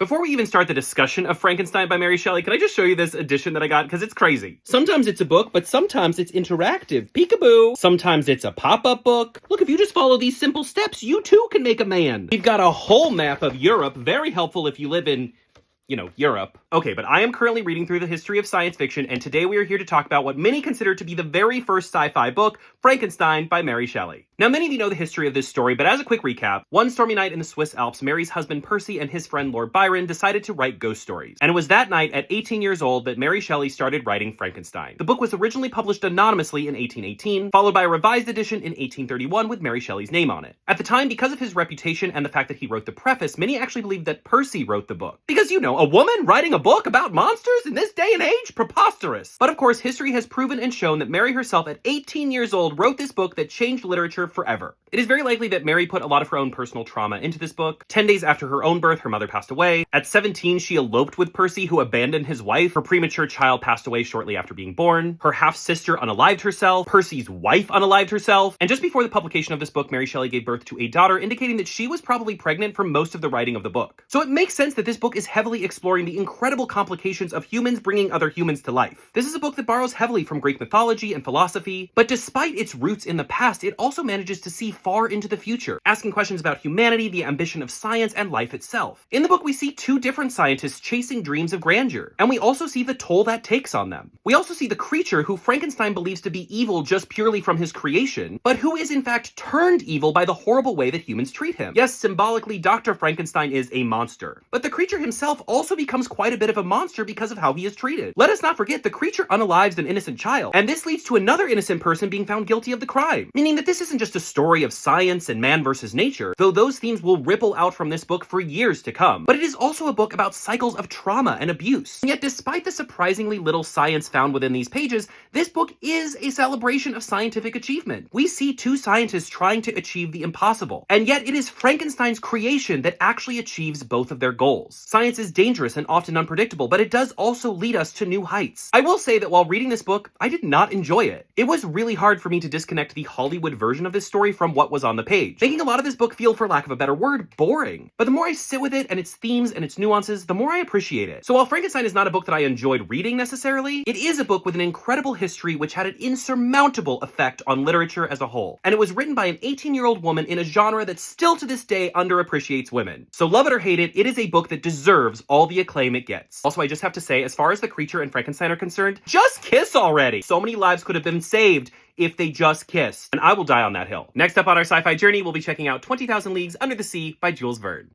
Before we even start the discussion of Frankenstein by Mary Shelley, can I just show you this edition that I got? Because it's crazy. Sometimes it's a book, but sometimes it's interactive. Peekaboo! Sometimes it's a pop-up book. Look, if you just follow these simple steps, you too can make a man. We've got a whole map of Europe, very helpful if you live in, Europe. Okay, but I am currently reading through the history of science fiction, and today we are here to talk about what many consider to be the very first sci-fi book, Frankenstein by Mary Shelley. Now, many of you know the history of this story, but as a quick recap, one stormy night in the Swiss Alps, Mary's husband Percy and his friend Lord Byron decided to write ghost stories. And it was that night, at 18 years old, that Mary Shelley started writing Frankenstein. The book was originally published anonymously in 1818, followed by a revised edition in 1831 with Mary Shelley's name on it. At the time, because of his reputation and the fact that he wrote the preface, many actually believed that Percy wrote the book. Because, a woman writing a book about monsters in this day and age? Preposterous. But of course, history has proven and shown that Mary herself at 18 years old wrote this book that changed literature forever. It is very likely that Mary put a lot of her own personal trauma into this book. 10 days after her own birth, her mother passed away. At 17, she eloped with Percy, who abandoned his wife. Her premature child passed away shortly after being born. Her half-sister unalived herself. Percy's wife unalived herself. And just before the publication of this book, Mary Shelley gave birth to a daughter, indicating that she was probably pregnant for most of the writing of the book. So it makes sense that this book is heavily exploring the incredible complications of humans bringing other humans to life. This is a book that borrows heavily from Greek mythology and philosophy, but despite its roots in the past, it also manages to see far into the future, asking questions about humanity, the ambition of science, and life itself. In the book, we see two different scientists chasing dreams of grandeur, and we also see the toll that takes on them. We also see the creature who Frankenstein believes to be evil just purely from his creation, but who is in fact turned evil by the horrible way that humans treat him. Yes, symbolically, Dr. Frankenstein is a monster, but the creature himself also becomes quite a bit of a monster because of how he is treated. Let us not forget, the creature unalives an innocent child, and this leads to another innocent person being found guilty of the crime, meaning that this isn't just a story of science and man versus nature, though those themes will ripple out from this book for years to come, but it is also a book about cycles of trauma and abuse. And yet, despite the surprisingly little science found within these pages, this book is a celebration of scientific achievement. We see two scientists trying to achieve the impossible, and yet it is Frankenstein's creation that actually achieves both of their goals. Science is dangerous and often unpredictable, but it does also lead us to new heights. I will say that while reading this book, I did not enjoy it. It was really hard for me to disconnect the Hollywood version of this story from what was on the page, making a lot of this book feel, for lack of a better word, boring. But the more I sit with it and its themes and its nuances, the more I appreciate it. So while Frankenstein is not a book that I enjoyed reading necessarily, it is a book with an incredible history which had an insurmountable effect on literature as a whole. And it was written by an 18-year-old woman in a genre that still to this day underappreciates women. So love it or hate it, it is a book that deserves all the acclaim it gets. Also, I just have to say, as far as the creature and Frankenstein are concerned, just kiss already! So many lives could have been saved if they just kissed, and I will die on that hill. Next up on our sci-fi journey, we'll be checking out 20,000 Leagues Under the Sea by Jules Verne.